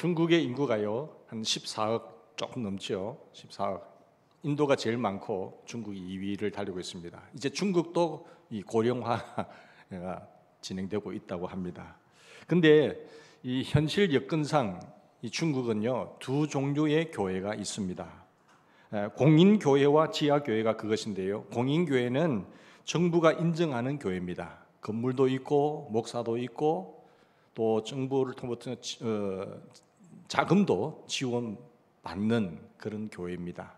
중국의 인구가요 한 14억 조금 넘죠. 14억. 인도가 제일 많고 중국이 2위를 달리고 있습니다. 이제 중국도 이 고령화가 진행되고 있다고 합니다. 근데 이 현실 여건상 이 중국은요 두 종류의 교회가 있습니다. 공인교회와 지하교회가 그것인데요, 공인교회는 정부가 인정하는 교회입니다. 건물도 있고 목사도 있고 또 정부를 통해서 자금도 지원받는 그런 교회입니다.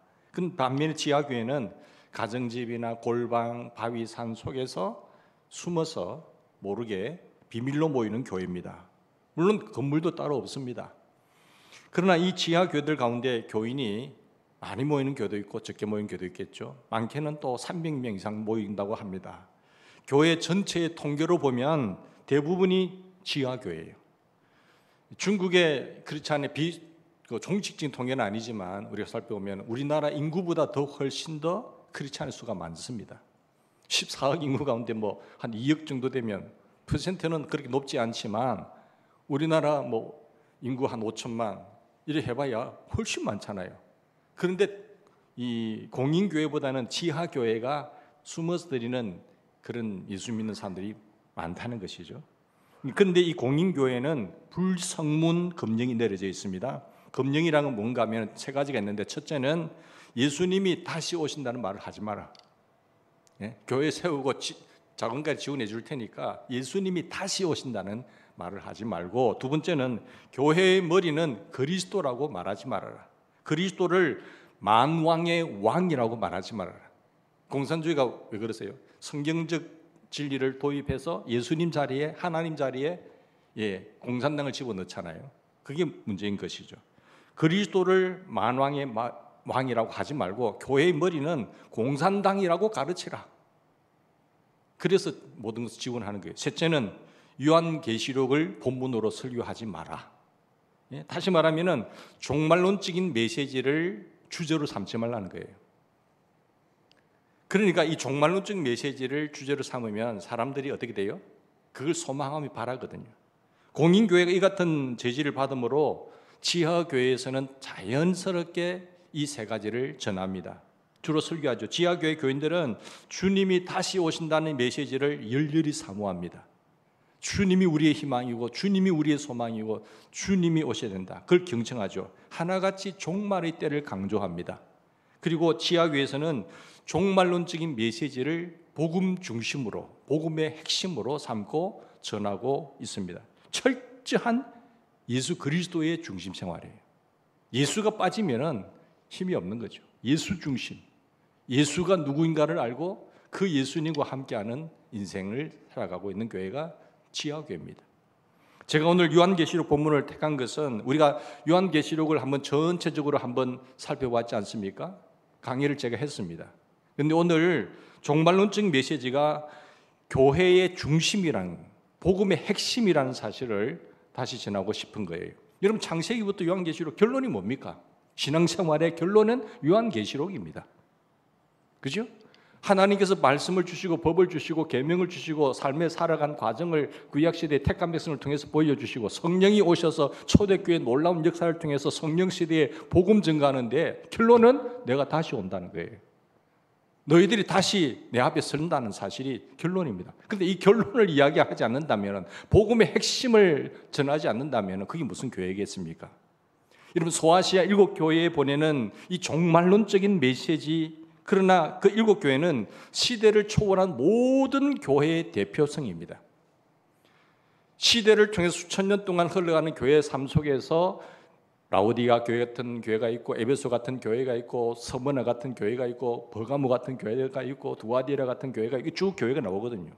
반면에 지하교회는 가정집이나 골방, 바위, 산 속에서 숨어서 모르게 비밀로 모이는 교회입니다. 물론 건물도 따로 없습니다. 그러나 이 지하교회들 가운데 교인이 많이 모이는 교회도 있고 적게 모이는 교회도 있겠죠. 많게는 또 300명 이상 모인다고 합니다. 교회 전체의 통계로 보면 대부분이 지하교회예요. 중국의 그렇지 않은 종식적인 통계는 아니지만 우리가 살펴보면 우리나라 인구보다 더 훨씬 더 크리스찬의 수가 많습니다. 14억 인구 가운데 뭐 한 2억 정도 되면 퍼센트는 그렇게 높지 않지만 우리나라 뭐 인구 한 5천만 이래 해봐야 훨씬 많잖아요. 그런데 이 공인교회보다는 지하교회가 숨어서 드리는 그런 예수 믿는 사람들이 많다는 것이죠. 그런데 이 공인교회는 불성문 금령이 내려져 있습니다. 금령이라는 건 뭔가 하면 세 가지가 있는데, 첫째는 예수님이 다시 오신다는 말을 하지 마라. 교회 세우고 자금까지 지원해 줄 테니까 예수님이 다시 오신다는 말을 하지 말고, 두 번째는 교회의 머리는 그리스도라고 말하지 말아라. 그리스도를 만왕의 왕이라고 말하지 말아라. 공산주의가 왜 그러세요? 성경적 진리를 도입해서 예수님 자리에, 하나님 자리에 공산당을 집어넣잖아요. 그게 문제인 것이죠. 그리스도를 만왕의 왕이라고 하지 말고 교회의 머리는 공산당이라고 가르치라. 그래서 모든 것을 지원하는 거예요. 셋째는 요한계시록을 본문으로 설교하지 마라. 다시 말하면 종말론적인 메시지를 주제로 삼지 말라는 거예요. 그러니까 이 종말론적 메시지를 주제로 삼으면 사람들이 어떻게 돼요? 그걸 소망하며 바라거든요. 공인교회가 이 같은 제지를 받음으로 지하교회에서는 자연스럽게 이 세 가지를 전합니다. 주로 설교하죠. 지하교회 교인들은 주님이 다시 오신다는 메시지를 열렬히 사모합니다. 주님이 우리의 희망이고 주님이 우리의 소망이고 주님이 오셔야 된다. 그걸 경청하죠. 하나같이 종말의 때를 강조합니다. 그리고 지하교회에서는 종말론적인 메시지를 복음 중심으로, 복음의 핵심으로 삼고 전하고 있습니다. 철저한 예수 그리스도의 중심 생활이에요. 예수가 빠지면은 힘이 없는 거죠. 예수 중심. 예수가 누구인가를 알고 그 예수님과 함께하는 인생을 살아가고 있는 교회가 지하교회입니다. 제가 오늘 요한계시록 본문을 택한 것은 우리가 요한계시록을 한번 전체적으로 한번 살펴봤지 않습니까? 강의를 제가 했습니다. 그런데 오늘 종말론적 메시지가 교회의 중심이라는, 복음의 핵심이라는 사실을 다시 전하고 싶은 거예요. 여러분, 창세기부터 요한계시록 결론이 뭡니까? 신앙생활의 결론은 요한계시록입니다. 그죠? 하나님께서 말씀을 주시고 법을 주시고 계명을 주시고 삶에 살아간 과정을 구약시대의 택한 백성을 통해서 보여주시고 성령이 오셔서 초대교회의 놀라운 역사를 통해서 성령시대에 복음 증가하는데 결론은 내가 다시 온다는 거예요. 너희들이 다시 내 앞에 서른다는 사실이 결론입니다. 그런데 이 결론을 이야기하지 않는다면, 복음의 핵심을 전하지 않는다면 그게 무슨 교회겠습니까? 여러분, 소아시아 7교회에 보내는 이 종말론적인 메시지, 그러나 그 7교회는 시대를 초월한 모든 교회의 대표성입니다. 시대를 통해서 수천 년 동안 흘러가는 교회의 삶 속에서 라오디가 교회 같은 교회가 있고, 에베소 같은 교회가 있고, 서머나 같은 교회가 있고, 버가모 같은 교회가 있고, 두아디라 같은 교회가 있고, 쭉 교회가 나오거든요.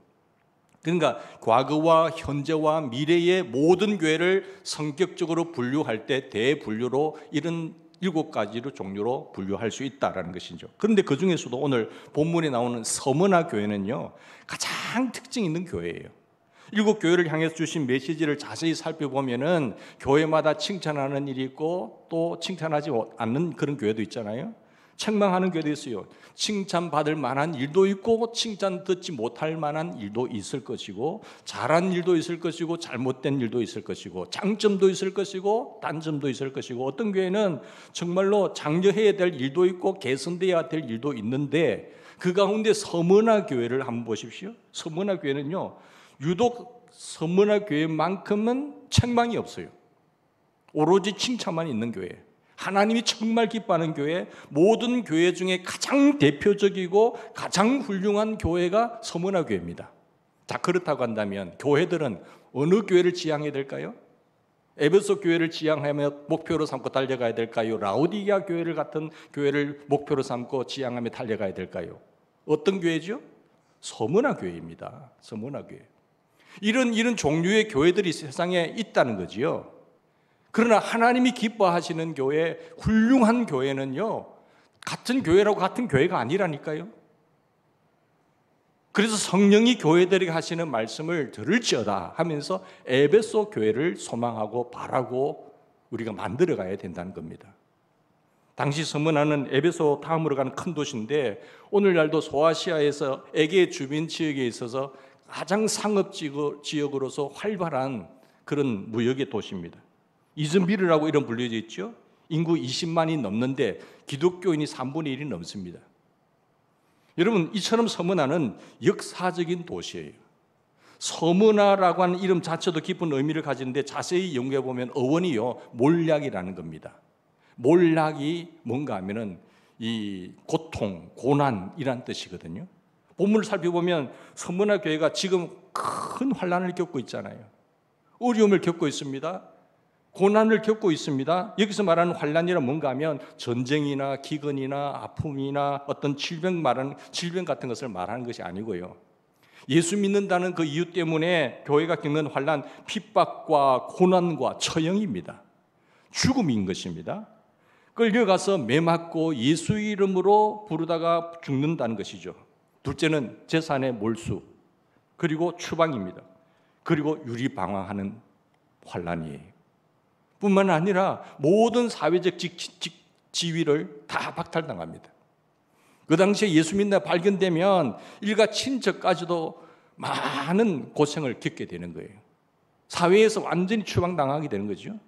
그러니까 과거와 현재와 미래의 모든 교회를 성격적으로 분류할 때 대분류로 이런 7가지로 종류로 분류할 수 있다는 것이죠. 그런데 그 중에서도 오늘 본문에 나오는 서머나 교회는요, 가장 특징 있는 교회예요. 7교회를 향해서 주신 메시지를 자세히 살펴보면은 교회마다 칭찬하는 일이 있고 또 칭찬하지 않는 그런 교회도 있잖아요. 책망하는 교회도 있어요. 칭찬받을 만한 일도 있고 칭찬 듣지 못할 만한 일도 있을 것이고, 잘한 일도 있을 것이고 잘못된 일도 있을 것이고, 장점도 있을 것이고 단점도 있을 것이고, 어떤 교회는 정말로 장려해야 될 일도 있고 개선돼야 될 일도 있는데, 그 가운데 서문화 교회를 한번 보십시오. 서문화 교회는요, 유독 서문화 교회만큼은 책망이 없어요. 오로지 칭찬만 있는 교회, 하나님이 정말 기뻐하는 교회, 모든 교회 중에 가장 대표적이고 가장 훌륭한 교회가 서문화 교회입니다. 자, 그렇다고 한다면 교회들은 어느 교회를 지향해야 될까요? 에베소 교회를 지향하며 목표로 삼고 달려가야 될까요? 라오디게아 교회를 같은 교회를 목표로 삼고 지향하며 달려가야 될까요? 어떤 교회죠? 서문화 교회입니다. 서문화 교회. 이런 종류의 교회들이 세상에 있다는 거지요. 그러나 하나님이 기뻐하시는 교회, 훌륭한 교회는요, 같은 교회라고 같은 교회가 아니라니까요. 그래서 성령이 교회들에게 하시는 말씀을 들을지어다 하면서 에베소 교회를 소망하고 바라고 우리가 만들어가야 된다는 겁니다. 당시 서문화는 에베소 다음으로 가는 큰 도시인데, 오늘날도 소아시아에서 에게 주변 지역에 있어서 가장 상업 지역으로서 활발한 그런 무역의 도시입니다. 이즈미르라고 이름 불려져 있죠. 인구 20만이 넘는데 기독교인이 3분의 1이 넘습니다. 여러분, 이처럼 서문화는 역사적인 도시예요. 서문화라고 하는 이름 자체도 깊은 의미를 가지는데, 자세히 연구해 보면 어원이요, 몰락이라는 겁니다. 몰락이 뭔가 하면은 이 고통, 고난이란 뜻이거든요. 본문을 살펴보면 서문화 교회가 지금 큰 환난을 겪고 있잖아요. 어려움을 겪고 있습니다. 고난을 겪고 있습니다. 여기서 말하는 환난이란 뭔가 하면 전쟁이나 기근이나 아픔이나 어떤 질병 같은 것을 말하는 것이 아니고요. 예수 믿는다는 그 이유 때문에 교회가 겪는 환난, 핍박과 고난과 처형입니다. 죽음인 것입니다. 끌려가서 매맞고 예수 이름으로 부르다가 죽는다는 것이죠. 둘째는 재산의 몰수, 그리고 추방입니다. 그리고 유리방황하는 환난이에요. 뿐만 아니라 모든 사회적 지위를 다 박탈당합니다. 그 당시에 예수 믿나 발견되면 일가 친척까지도 많은 고생을 겪게 되는 거예요. 사회에서 완전히 추방당하게 되는 거죠.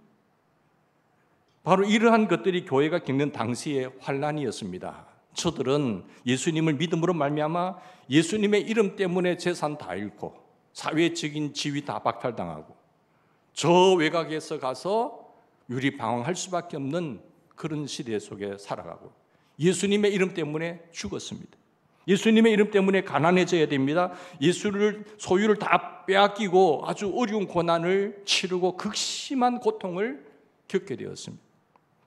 바로 이러한 것들이 교회가 겪는 당시의 환난이었습니다. 저들은 예수님을 믿음으로 말미암아 예수님의 이름 때문에 재산 다 잃고 사회적인 지위 다 박탈당하고 저 외곽에서 가서 유리방황할 수밖에 없는 그런 시대 속에 살아가고, 예수님의 이름 때문에 죽었습니다. 예수님의 이름 때문에 가난해져야 됩니다. 소유를 다 빼앗기고 아주 어려운 고난을 치르고 극심한 고통을 겪게 되었습니다.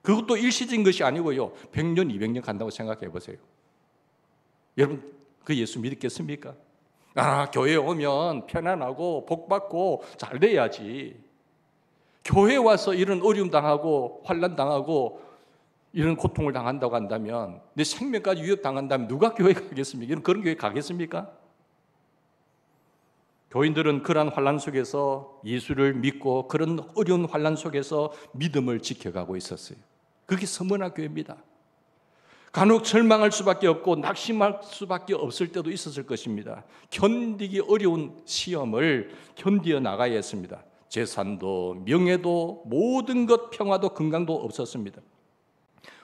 그것도 일시적인 것이 아니고요, 100년, 200년 간다고 생각해 보세요. 여러분, 그 예수 믿겠습니까? 교회에 오면 편안하고 복받고 잘 돼야지. 교회에 와서 이런 어려움 당하고 환난 당하고 이런 고통을 당한다고 한다면, 내 생명까지 위협당한다면 누가 교회 가겠습니까? 그런 교회 가겠습니까? 교인들은 그러한 환난 속에서 예수를 믿고 그런 어려운 환난 속에서 믿음을 지켜가고 있었어요. 그게 서문화 교회입니다. 간혹 절망할 수밖에 없고 낙심할 수밖에 없을 때도 있었을 것입니다. 견디기 어려운 시험을 견디어 나가야 했습니다. 재산도 명예도 모든 것, 평화도 건강도 없었습니다.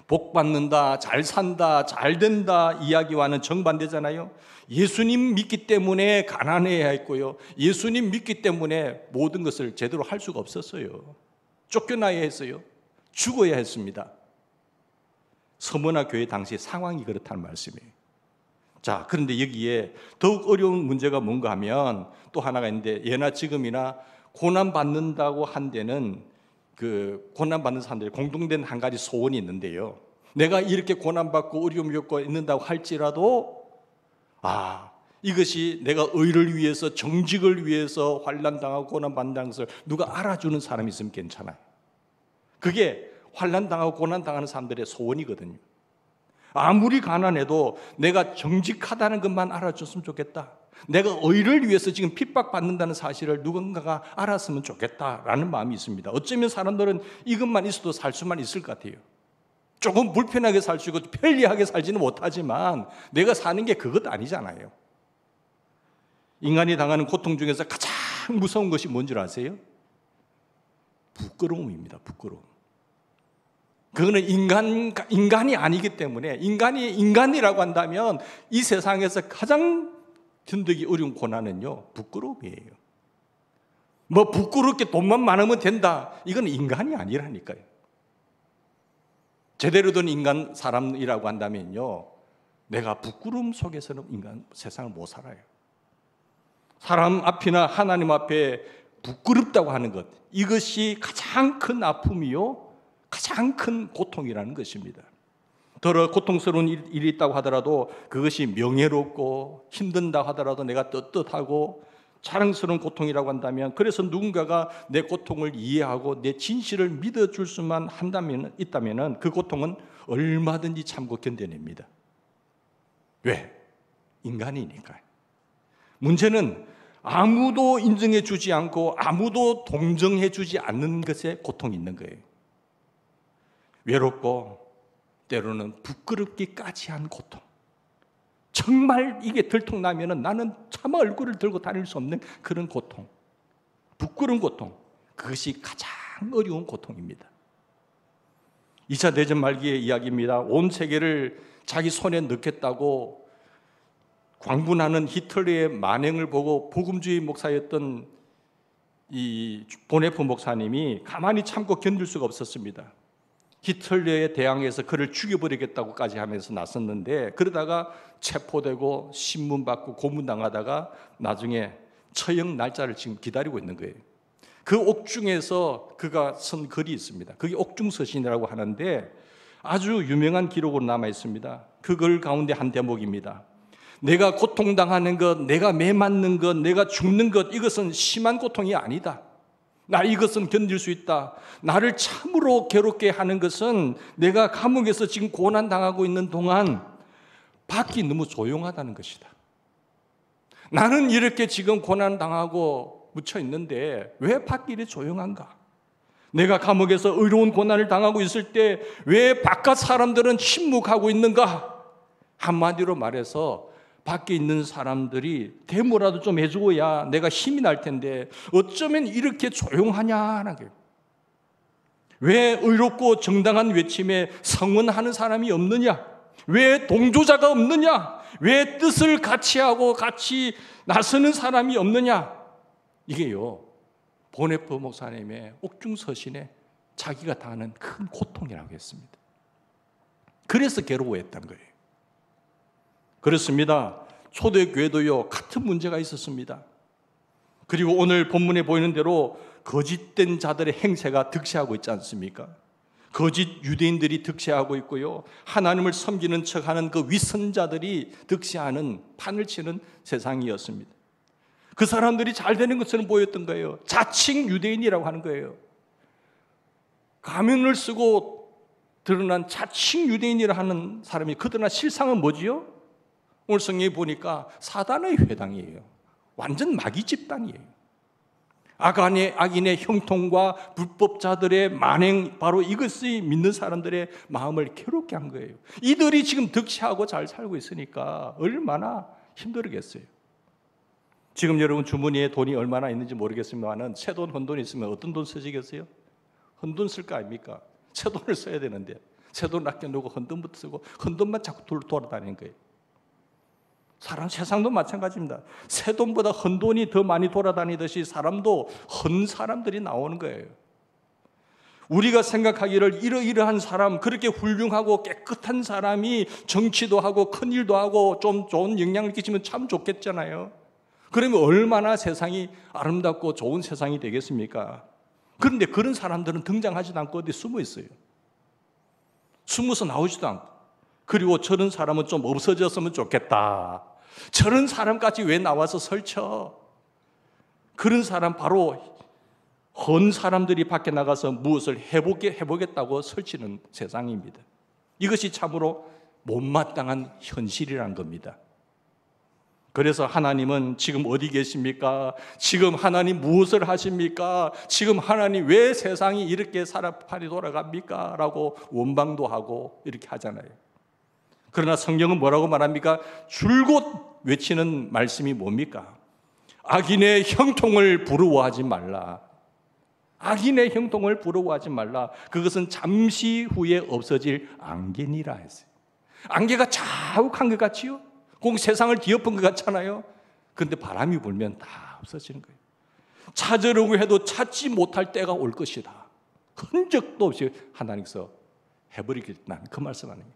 복 받는다, 잘 산다, 잘 된다 이야기와는 정반대잖아요. 예수님 믿기 때문에 가난해야 했고요, 예수님 믿기 때문에 모든 것을 제대로 할 수가 없었어요. 쫓겨나야 했어요. 죽어야 했습니다. 서문화 교회 당시 상황이 그렇다는 말씀이에요. 자, 그런데 여기에 더욱 어려운 문제가 뭔가 하면 또 하나가 있는데, 예나 지금이나 고난받는다고 한 데는 그 고난받는 사람들이 공동된 한 가지 소원이 있는데요, 내가 이렇게 고난받고 어려움 겪고 있는다고 할지라도 이것이 내가 의를 위해서, 정직을 위해서 환난당하고 고난받는다는 것을 누가 알아주는 사람이 있으면 괜찮아요. 그게 환난당하고 고난당하는 사람들의 소원이거든요. 아무리 가난해도 내가 정직하다는 것만 알아줬으면 좋겠다, 내가 의를 위해서 지금 핍박받는다는 사실을 누군가가 알았으면 좋겠다라는 마음이 있습니다. 어쩌면 사람들은 이것만 있어도 살 수만 있을 것 같아요. 조금 불편하게 살 수 있고 편리하게 살지는 못하지만 내가 사는 게 그것 아니잖아요. 인간이 당하는 고통 중에서 가장 무서운 것이 뭔 줄 아세요? 부끄러움입니다. 부끄러움. 그거는 인간이 아니기 때문에, 인간이라고 한다면 이 세상에서 가장 견디기 어려운 고난은요, 부끄러움이에요. 뭐 부끄럽게 돈만 많으면 된다, 이건 인간이 아니라니까요. 제대로 된 인간 사람이라고 한다면요, 내가 부끄러움 속에서는 세상을 못 살아요. 사람 앞이나 하나님 앞에 부끄럽다고 하는 것, 이것이 가장 큰 아픔이요, 가장 큰 고통이라는 것입니다. 더러 고통스러운 일이 있다고 하더라도 그것이 명예롭고 힘든다 하더라도 내가 떳떳하고 자랑스러운 고통이라고 한다면, 그래서 누군가가 내 고통을 이해하고 내 진실을 믿어줄 수만 있다면 그 고통은 얼마든지 참고 견뎌냅니다. 왜? 인간이니까요. 문제는 아무도 인정해 주지 않고 아무도 동정해 주지 않는 것에 고통이 있는 거예요. 외롭고 때로는 부끄럽기까지 한 고통. 정말 이게 들통나면 나는 차마 얼굴을 들고 다닐 수 없는 그런 고통, 부끄러운 고통, 그것이 가장 어려운 고통입니다. 2차 대전 말기의 이야기입니다. 온 세계를 자기 손에 넣겠다고 광분하는 히틀러의 만행을 보고 복음주의 목사였던 이 보네프 목사님이 가만히 참고 견딜 수가 없었습니다. 히틀러에 대항해서 그를 죽여버리겠다고까지 하면서 나섰는데, 그러다가 체포되고 신문받고 고문당하다가 나중에 처형 날짜를 지금 기다리고 있는 거예요. 그 옥중에서 그가 쓴 글이 있습니다. 그게 옥중서신이라고 하는데 아주 유명한 기록으로 남아 있습니다. 그 글 가운데 한 대목입니다. 내가 고통당하는 것, 내가 매 맞는 것, 내가 죽는 것, 이것은 심한 고통이 아니다. 나 이것은 견딜 수 있다. 나를 참으로 괴롭게 하는 것은 내가 감옥에서 지금 고난당하고 있는 동안 밖이 너무 조용하다는 것이다. 나는 이렇게 지금 고난당하고 묻혀 있는데 왜 밖이 이렇게 조용한가? 내가 감옥에서 의로운 고난을 당하고 있을 때 왜 바깥 사람들은 침묵하고 있는가? 한마디로 말해서 밖에 있는 사람들이 대모라도 좀 해주고야 내가 힘이 날 텐데 어쩌면 이렇게 조용하냐는 거예요. 왜 의롭고 정당한 외침에 성원하는 사람이 없느냐? 왜 동조자가 없느냐? 왜 뜻을 같이 하고 같이 나서는 사람이 없느냐? 이게요, 보네프 목사님의 옥중서신에 자기가 당하는 큰 고통이라고 했습니다. 그래서 괴로워했던 거예요. 그렇습니다. 초대교회도요, 같은 문제가 있었습니다. 그리고 오늘 본문에 보이는 대로 거짓된 자들의 행세가 득세하고 있지 않습니까? 거짓 유대인들이 득세하고 있고요, 하나님을 섬기는 척하는 그 위선자들이 득세하는 판을 치는 세상이었습니다. 그 사람들이 잘 되는 것처럼 보였던 거예요. 자칭 유대인이라고 하는 거예요. 가면을 쓰고 드러난 자칭 유대인이라 하는 사람이, 그러나 실상은 뭐지요? 오늘 성경에 보니까 사단의 회당이에요. 완전 마귀 집단이에요. 악인의 형통과 불법자들의 만행, 바로 이것이 믿는 사람들의 마음을 괴롭게 한 거예요. 이들이 지금 득세하고 잘 살고 있으니까 얼마나 힘들겠어요. 지금 여러분 주머니에 돈이 얼마나 있는지 모르겠습니다만 새돈, 헌돈이 있으면 어떤 돈 쓰시겠어요? 헌돈 쓸 거 아닙니까? 새돈을 써야 되는데 새돈 아껴놓고 헌돈부터 쓰고 헌돈만 자꾸 돌아다니는 거예요. 세상도 마찬가지입니다. 새 돈보다 헌 돈이 더 많이 돌아다니듯이 사람도 헌 사람들이 나오는 거예요. 우리가 생각하기를 이러이러한 사람, 그렇게 훌륭하고 깨끗한 사람이 정치도 하고 큰 일도 하고 좀 좋은 영향을 끼치면 참 좋겠잖아요. 그러면 얼마나 세상이 아름답고 좋은 세상이 되겠습니까? 그런데 그런 사람들은 등장하지도 않고 어디 숨어 있어요. 숨어서 나오지도 않고. 그리고 저런 사람은 좀 없어졌으면 좋겠다. 저런 사람까지 왜 나와서 설쳐? 그런 사람 바로 헌 사람들이 밖에 나가서 무엇을 해보겠다고 설치는 세상입니다. 이것이 참으로 못마땅한 현실이란 겁니다. 그래서 하나님은 지금 어디 계십니까? 지금 하나님 무엇을 하십니까? 지금 하나님 왜 세상이 이렇게 사람팔이 돌아갑니까? 라고 원방도 하고 이렇게 하잖아요. 그러나 성경은 뭐라고 말합니까? 줄곧 외치는 말씀이 뭡니까? 악인의 형통을 부러워하지 말라. 악인의 형통을 부러워하지 말라. 그것은 잠시 후에 없어질 안개니라 했어요. 안개가 자욱한 것 같지요? 꼭 세상을 뒤엎은 것 같잖아요. 그런데 바람이 불면 다 없어지는 거예요. 찾으려고 해도 찾지 못할 때가 올 것이다. 흔적도 없이 하나님께서 해버리겠다는 그 말씀하는 거예요.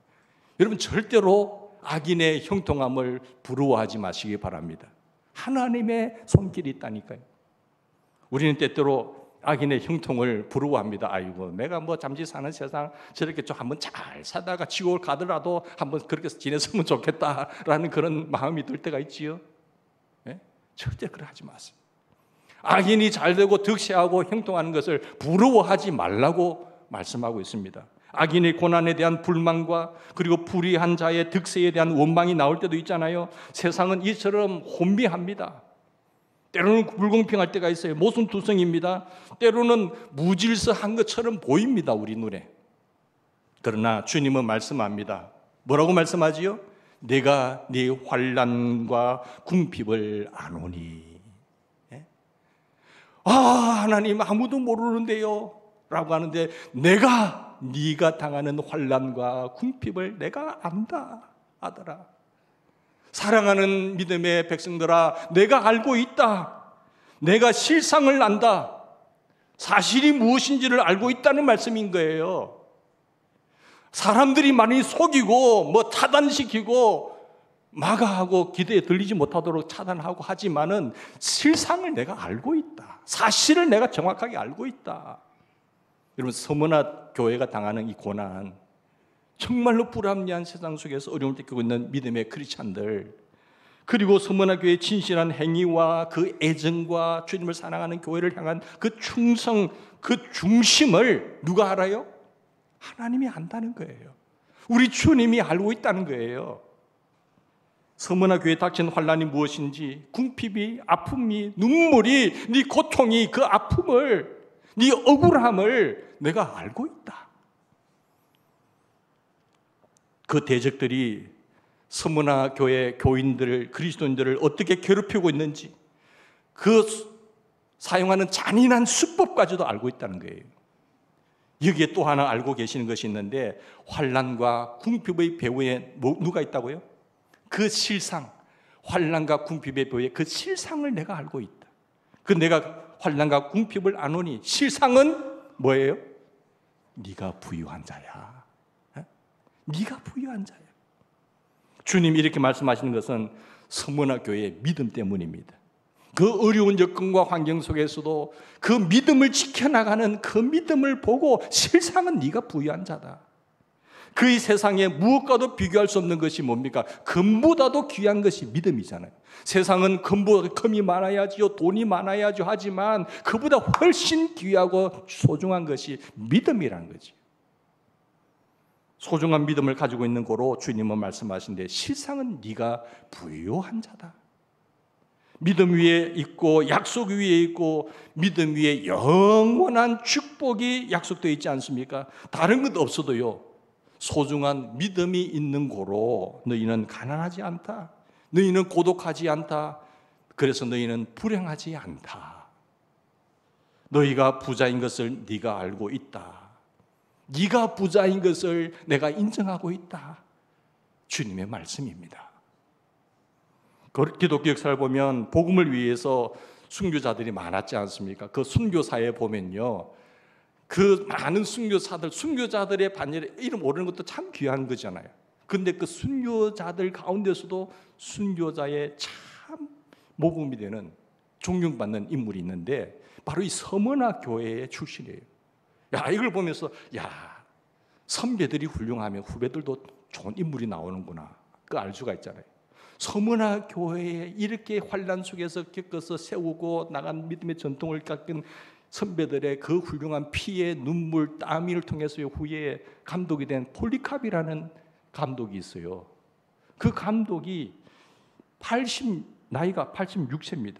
여러분 절대로 악인의 형통함을 부러워하지 마시기 바랍니다. 하나님의 손길이 있다니까요. 우리는 때때로 악인의 형통을 부러워합니다. 아이고 내가 뭐 잠시 사는 세상 저렇게 좀 한번 잘 살다가 지옥을 가더라도 한번 그렇게 지냈으면 좋겠다라는 그런 마음이 들 때가 있지요. 네? 절대 그래 하지 마세요. 악인이 잘되고 득세하고 형통하는 것을 부러워하지 말라고 말씀하고 있습니다. 악인의 고난에 대한 불만과 그리고 불의한 자의 득세에 대한 원망이 나올 때도 있잖아요. 세상은 이처럼 혼미합니다. 때로는 불공평할 때가 있어요. 모순투성입니다. 때로는 무질서한 것처럼 보입니다. 우리 눈에. 그러나 주님은 말씀합니다. 뭐라고 말씀하지요? 내가 네 환난과 궁핍을 아노니. 하나님 아무도 모르는데요 라고 하는데 네가 당하는 환난과 궁핍을 내가 안다 아들아. 사랑하는 믿음의 백성들아, 내가 알고 있다. 내가 실상을 안다. 사실이 무엇인지를 알고 있다는 말씀인 거예요. 사람들이 많이 속이고 뭐 차단시키고 마가하고 기대에 들리지 못하도록 차단하고 하지만은 실상을 내가 알고 있다. 사실을 내가 정확하게 알고 있다. 여러분 서머나 교회가 당하는 이 고난, 정말로 불합리한 세상 속에서 어려움을 겪고 있는 믿음의 크리스찬들, 그리고 서머나 교회의 진실한 행위와 그 애정과 주님을 사랑하는 교회를 향한 그 충성, 그 중심을 누가 알아요? 하나님이 안다는 거예요. 우리 주님이 알고 있다는 거예요. 서머나 교회에 닥친 환난이 무엇인지, 궁핍이, 아픔이, 눈물이, 네 고통이, 그 아픔을, 네 억울함을 내가 알고 있다. 그 대적들이 서머나 교회 교인들을, 그리스도인들을 어떻게 괴롭히고 있는지, 그 사용하는 잔인한 수법까지도 알고 있다는 거예요. 여기에 또 하나 알고 계시는 것이 있는데, 환난과 궁핍의 배후에 누가 있다고요? 그 실상, 환난과 궁핍의 배후에 그 실상을 내가 알고 있다. 그 내가 환난과 궁핍을 아노니, 실상은 뭐예요? 네가 부유한 자야. 네가 부유한 자야. 주님이 이렇게 말씀하시는 것은 서머나 교회의 믿음 때문입니다. 그 어려운 여건과 환경 속에서도 그 믿음을 지켜나가는 그 믿음을 보고 실상은 네가 부유한 자다. 그 이 세상에 무엇과도 비교할 수 없는 것이 뭡니까? 금보다도 귀한 것이 믿음이잖아요. 세상은 금보다 금이 많아야지요, 돈이 많아야죠 하지만 그보다 훨씬 귀하고 소중한 것이 믿음이라는 거지. 소중한 믿음을 가지고 있는 거로 주님은 말씀하신데, 실상은 네가 부유한 자다. 믿음 위에 있고 약속 위에 있고 믿음 위에 영원한 축복이 약속되어 있지 않습니까? 다른 것 없어도요, 소중한 믿음이 있는 거로 너희는 가난하지 않다. 너희는 고독하지 않다. 그래서 너희는 불행하지 않다. 너희가 부자인 것을 네가 알고 있다. 네가 부자인 것을 내가 인정하고 있다. 주님의 말씀입니다. 기독교 역사를 보면 복음을 위해서 순교자들이 많았지 않습니까? 그 순교사에 보면요, 그 많은 순교자들의 반열에 이름 오르는 것도 참 귀한 거잖아요. 그런데 그 순교자들 가운데서도 순교자의 참 모범이 되는, 존경받는 인물이 있는데 바로 이 서머나 교회의 출신이에요. 이걸 보면서 선배들이 훌륭하면 후배들도 좋은 인물이 나오는구나, 그 알 수가 있잖아요. 서머나 교회에 이렇게 환난 속에서 겪어서 세우고 나간 믿음의 전통을 깎은 선배들의 그 훌륭한 피의 눈물, 땀을 통해서 후에 감독이 된 폴리캅이라는 감독이 있어요. 그 감독이 나이가 86세입니다.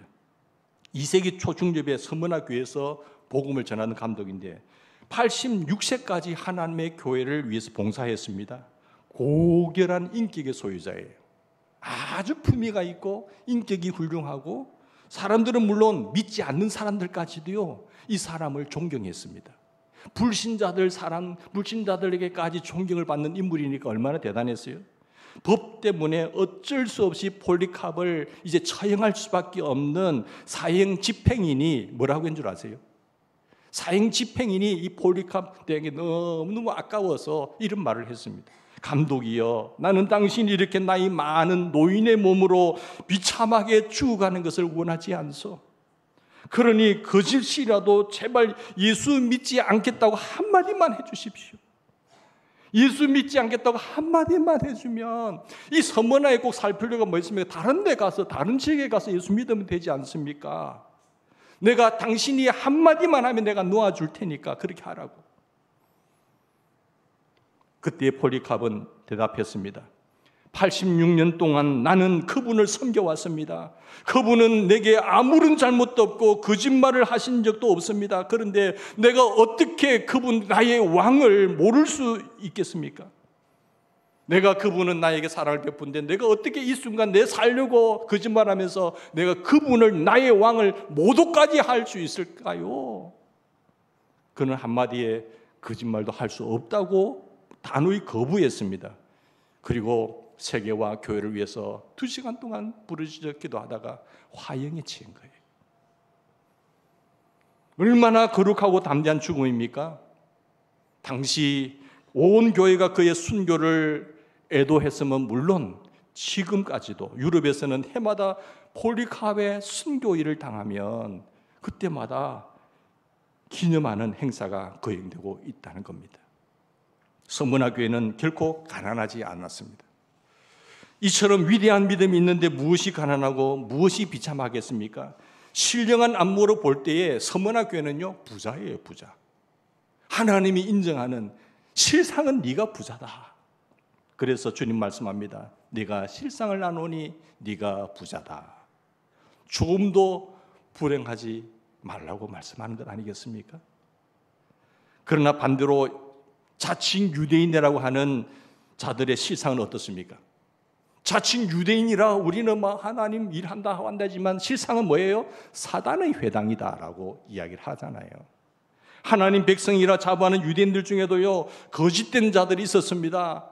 2세기 초 중엽에 서머나 교회에서 복음을 전하는 감독인데 86세까지 하나님의 교회를 위해서 봉사했습니다. 고결한 인격의 소유자예요. 아주 품위가 있고 인격이 훌륭하고 사람들은 물론 믿지 않는 사람들까지도요, 이 사람을 존경했습니다. 불신자들에게까지 존경을 받는 인물이니까 얼마나 대단했어요. 법 때문에 어쩔 수 없이 폴리캅을 이제 처형할 수밖에 없는 사형 집행인이 뭐라고 한 줄 아세요? 사형 집행인이 이 폴리캅에게 너무너무 아까워서 이런 말을 했습니다. 감독이여, 나는 당신이 이렇게 나이 많은 노인의 몸으로 비참하게 죽어가는 것을 원하지 않소. 그러니 거짓이라도 제발 예수 믿지 않겠다고 한마디만 해주십시오. 예수 믿지 않겠다고 한마디만 해주면 이 서머나에 꼭 살 필요가 뭐 있습니까? 다른 데 가서, 다른 지역에 가서 예수 믿으면 되지 않습니까? 내가 당신이 한마디만 하면 내가 놓아줄 테니까 그렇게 하라고. 그때 폴리캅은 대답했습니다. 86년 동안 나는 그분을 섬겨왔습니다. 그분은 내게 아무런 잘못도 없고 거짓말을 하신 적도 없습니다. 그런데 내가 어떻게 그분 나의 왕을 모를 수 있겠습니까? 내가 그분은 나에게 사랑을 베푼데 내가 어떻게 이 순간 내 살려고 거짓말하면서 내가 그분을 나의 왕을 모독까지 할 수 있을까요? 그는 한마디에 거짓말도 할 수 없다고 단호히 거부했습니다. 그리고 세계와 교회를 위해서 2시간 동안 부르짖어 기도하다가 화형에 치인 거예요. 얼마나 거룩하고 담대한 죽음입니까? 당시 온 교회가 그의 순교를 애도했으면 물론 지금까지도 유럽에서는 해마다 폴리캅의 순교일을 당하면 그때마다 기념하는 행사가 거행되고 있다는 겁니다. 서머나 교회는 결코 가난하지 않았습니다. 이처럼 위대한 믿음이 있는데 무엇이 가난하고 무엇이 비참하겠습니까? 신령한 안목으로 볼 때에 서머나 교회는요, 부자예요, 부자. 하나님이 인정하는 실상은 네가 부자다. 그래서 주님 말씀합니다. 네가 실상을 나누니 네가 부자다. 조금도 불행하지 말라고 말씀하는 것 아니겠습니까? 그러나 반대로 자칭 유대인이라고 하는 자들의 실상은 어떻습니까? 자칭 유대인이라 우리는 막 하나님 일한다 한다지만 실상은 뭐예요? 사단의 회당이다라고 이야기를 하잖아요. 하나님 백성이라 자부하는 유대인들 중에도요, 거짓된 자들이 있었습니다.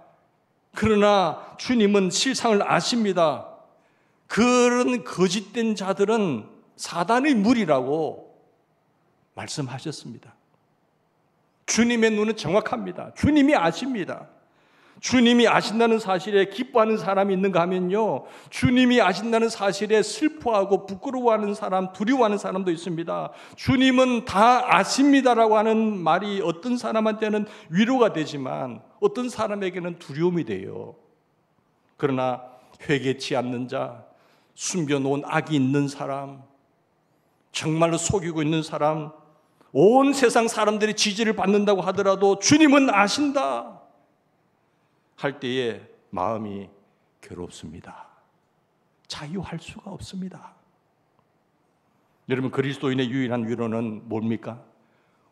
그러나 주님은 실상을 아십니다. 그런 거짓된 자들은 사단의 무리라고 말씀하셨습니다. 주님의 눈은 정확합니다. 주님이 아십니다. 주님이 아신다는 사실에 기뻐하는 사람이 있는가 하면요, 주님이 아신다는 사실에 슬퍼하고 부끄러워하는 사람, 두려워하는 사람도 있습니다. 주님은 다 아십니다라고 하는 말이 어떤 사람한테는 위로가 되지만 어떤 사람에게는 두려움이 돼요. 그러나 회개치 않는 자, 숨겨놓은 악이 있는 사람, 정말로 속이고 있는 사람, 온 세상 사람들이 지지를 받는다고 하더라도 주님은 아신다 할 때에 마음이 괴롭습니다. 자유할 수가 없습니다. 여러분, 그리스도인의 유일한 위로는 뭡니까?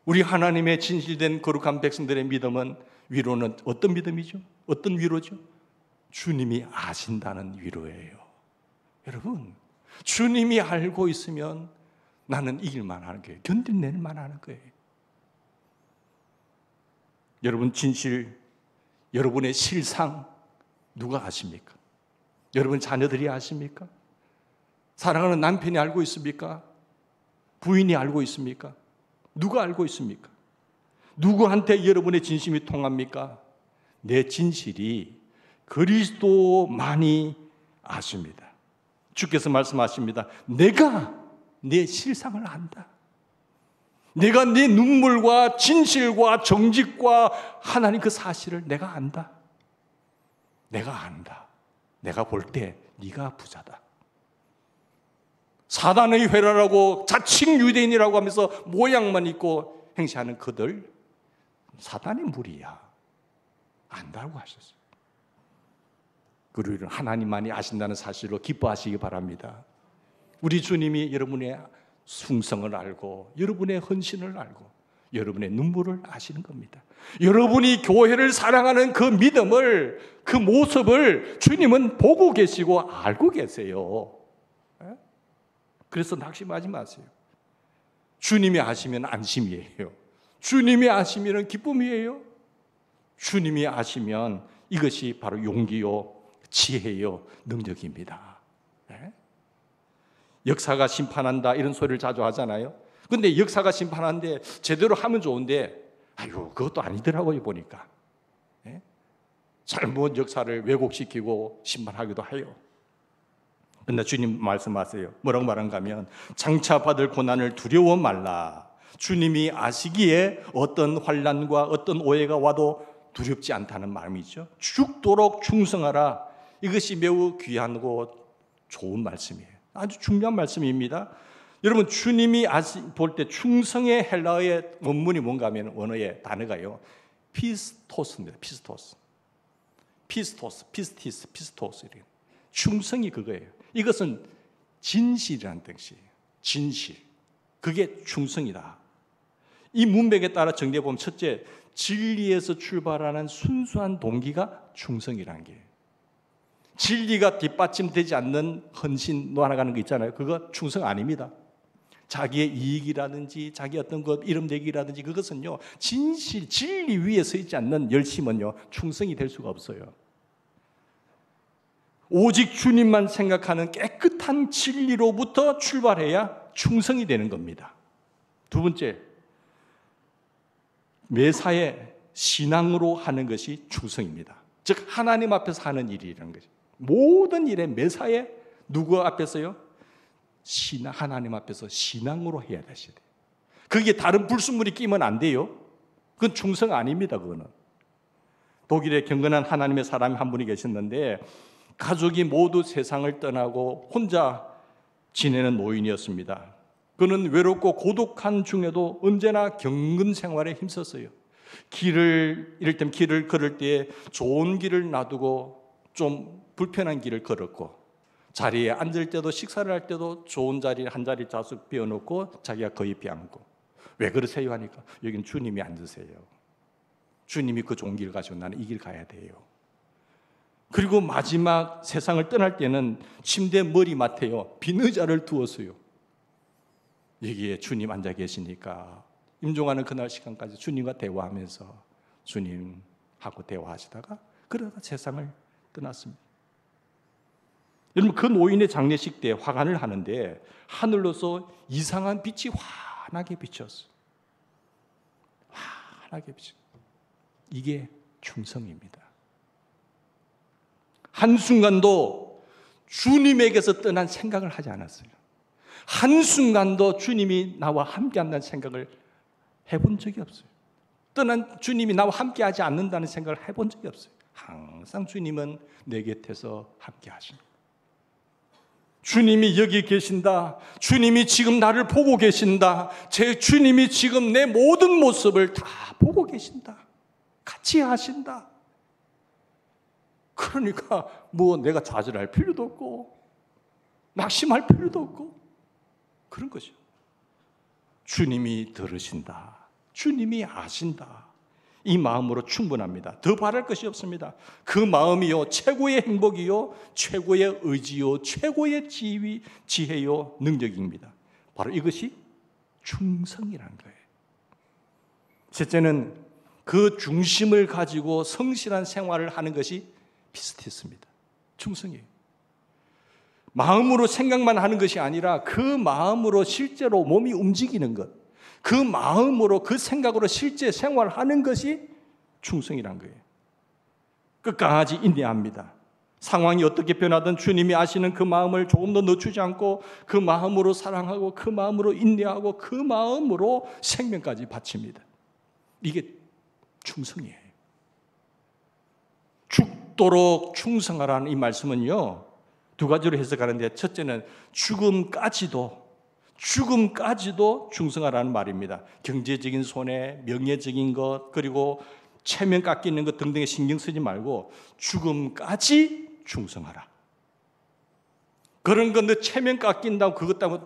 우리 하나님의 진실된 거룩한 백성들의 믿음은, 위로는 어떤 믿음이죠? 어떤 위로죠? 주님이 아신다는 위로예요. 여러분, 주님이 알고 있으면 나는 이길만 하는 거예요. 견딜만 하는 거예요. 여러분 진실, 여러분의 실상 누가 아십니까? 여러분 자녀들이 아십니까? 사랑하는 남편이 알고 있습니까? 부인이 알고 있습니까? 누가 알고 있습니까? 누구한테 여러분의 진심이 통합니까? 내 진실이 그리스도만이 아십니다. 주께서 말씀하십니다. 내가 내 실상을 안다. 내가 네 눈물과 진실과 정직과 하나님 그 사실을 내가 안다. 내가 안다. 내가 볼 때 네가 부자다. 사단의 회라라고 자칭 유대인이라고 하면서 모양만 있고 행세하는 그들, 사단의 무리야. 안다고 하셨어요. 그리고 하나님만이 아신다는 사실로 기뻐하시기 바랍니다. 우리 주님이 여러분의 충성을 알고 여러분의 헌신을 알고 여러분의 눈물을 아시는 겁니다. 여러분이 교회를 사랑하는 그 믿음을, 그 모습을 주님은 보고 계시고 알고 계세요. 그래서 낙심하지 마세요. 주님이 아시면 안심이에요. 주님이 아시면 기쁨이에요. 주님이 아시면 이것이 바로 용기요, 지혜요, 능력입니다. 역사가 심판한다 이런 소리를 자주 하잖아요. 근데 역사가 심판하는데 제대로 하면 좋은데 아이고 그것도 아니더라고요 보니까. 잘못 역사를 왜곡시키고 심판하기도 해요. 그런데 주님 말씀하세요. 뭐라고 말한가 하면 장차 받을 고난을 두려워 말라. 주님이 아시기에 어떤 환난과 어떤 오해가 와도 두렵지 않다는 마음이죠. 죽도록 충성하라. 이것이 매우 귀하고 좋은 말씀이에요. 아주 중요한 말씀입니다. 여러분 주님이 볼 때 충성의 헬라어의 원문이 뭔가 하면 원어의 단어가요. 피스토스입니다. 피스토스. 충성이 그거예요. 이것은 진실이라는 뜻이에요. 진실. 그게 충성이다. 이 문맥에 따라 정리해 보면 첫째, 진리에서 출발하는 순수한 동기가 충성이라는 게. 진리가 뒷받침되지 않는 헌신 놓아나가는 거 있잖아요. 그거 충성 아닙니다. 자기의 이익이라든지 자기 어떤 것 이름내기라든지 그것은요 진실, 진리 위에 서 있지 않는 열심은요 충성이 될 수가 없어요. 오직 주님만 생각하는 깨끗한 진리로부터 출발해야 충성이 되는 겁니다. 두 번째, 매사에 신앙으로 하는 것이 충성입니다. 즉 하나님 앞에서 하는 일이라는 것이. 모든 일에 매사에 누구 앞에서요? 하나님 앞에서 신앙으로 해야 되셔야 돼요. 그게 다른 불순물이 끼면 안 돼요. 그건 충성 아닙니다. 그거는. 독일에 경건한 하나님의 사람이 한 분이 계셨는데 가족이 모두 세상을 떠나고 혼자 지내는 노인이었습니다. 그는 외롭고 고독한 중에도 언제나 경건 생활에 힘썼어요. 이를테면 길을 걸을 때 좋은 길을 놔두고 좀 불편한 길을 걸었고 자리에 앉을 때도 식사를 할 때도 좋은 자리 한 자리 좌석 비워놓고 자기가 그 옆에 앉고. 왜 그러세요 하니까 여긴 주님이 앉으세요. 주님이 그 좋은 길 가시고 나는 이 길 가야 돼요. 그리고 마지막 세상을 떠날 때는 침대 머리맡에요 빈 의자를 두었어요. 여기에 주님 앉아 계시니까 임종하는 그날 시간까지 주님과 대화하면서 주님하고 대화하시다가 그러다 세상을 떠났습니다. 여러분 그 노인의 장례식 때 화관을 하는데 하늘로서 이상한 빛이 환하게 비쳤어요. 환하게 비쳤어요. 이게 충성입니다. 한순간도 주님에게서 떠난 생각을 하지 않았어요. 한순간도 주님이 나와 함께한다는 생각을 해본 적이 없어요. 떠난 주님이 나와 함께하지 않는다는 생각을 해본 적이 없어요. 항상 주님은 내 곁에서 함께하십니다. 주님이 여기 계신다. 주님이 지금 나를 보고 계신다. 제 주님이 지금 내 모든 모습을 다 보고 계신다. 같이 하신다. 그러니까 뭐 내가 좌절할 필요도 없고 낙심할 필요도 없고 그런 거죠. 주님이 들으신다. 주님이 아신다. 이 마음으로 충분합니다. 더 바랄 것이 없습니다. 그 마음이요 최고의 행복이요 최고의 의지요 최고의 지혜요 능력입니다. 바로 이것이 충성이라는 거예요. 셋째는 그 중심을 가지고 성실한 생활을 하는 것이 피스티스입니다. 충성이에요. 마음으로 생각만 하는 것이 아니라 그 마음으로 실제로 몸이 움직이는 것, 그 마음으로 그 생각으로 실제 생활하는 것이 충성이란 거예요. 끝까지 인내합니다. 상황이 어떻게 변하든 주님이 아시는 그 마음을 조금 더 늦추지 않고 그 마음으로 사랑하고 그 마음으로 인내하고 그 마음으로 생명까지 바칩니다. 이게 충성이에요. 죽도록 충성하라는 이 말씀은요 두 가지로 해석하는데 첫째는 죽음까지도 충성하라는 말입니다. 경제적인 손해, 명예적인 것, 그리고 체면 깎이는 것 등등에 신경 쓰지 말고 죽음까지 충성하라. 그런 건 너 체면 깎인다고 그것 때문에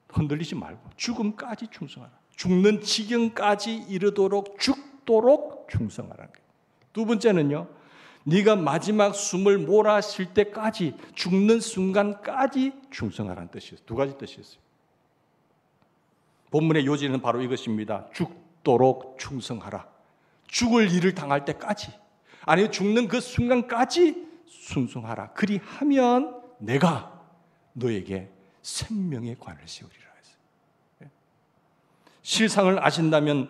흔들리지 말고 죽음까지 충성하라. 죽는 지경까지 이르도록 죽도록 충성하라는 거예요. 두 번째는요, 네가 마지막 숨을 몰아쉴 때까지, 죽는 순간까지 충성하라는 뜻이었어요. 두 가지 뜻이었어요. 본문의 요지는 바로 이것입니다. 죽도록 충성하라. 죽을 일을 당할 때까지, 아니 죽는 그 순간까지 순종하라. 그리하면 내가 너에게 생명의 관을 세우리라 했어요. 실상을 아신다면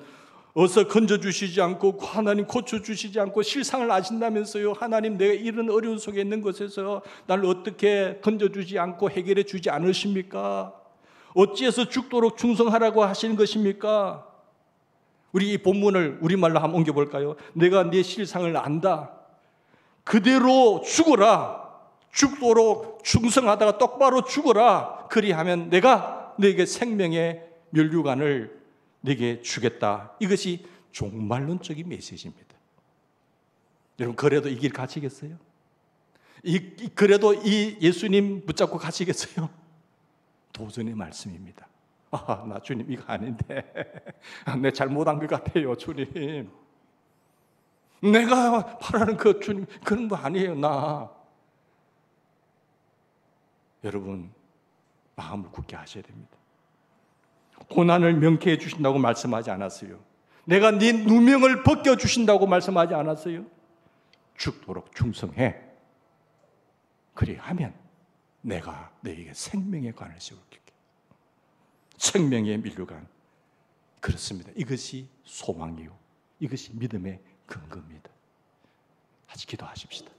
어서 건져주시지 않고 하나님 고쳐주시지 않고 실상을 아신다면서요, 하나님 내가 이런 어려운 속에 있는 것에서 나를 어떻게 건져주지 않고 해결해 주지 않으십니까? 어찌해서 죽도록 충성하라고 하시는 것입니까? 우리 이 본문을 우리말로 한번 옮겨볼까요? 내가 네 실상을 안다. 그대로 죽어라. 죽도록 충성하다가 똑바로 죽어라. 그리하면 내가 너에게 생명의 면류관을 네게 주겠다. 이것이 종말론적인 메시지입니다. 여러분, 그래도 이 길 가시겠어요? 그래도 이 예수님 붙잡고 가시겠어요? 도전의 말씀입니다. 나 주님 이거 아닌데 내 잘못한 것 같아요, 주님. 내가 바라는 그 주님 그런 거 아니에요, 나. 여러분, 마음을 굳게 하셔야 됩니다. 고난을 명쾌해 주신다고 말씀하지 않았어요. 내가 네 누명을 벗겨주신다고 말씀하지 않았어요. 죽도록 충성해. 그리하면 내가 너에게 생명의 관을 세울게. 생명의 면류관. 그렇습니다. 이것이 소망이요, 이것이 믿음의 근거입니다. 같이 기도하십시다.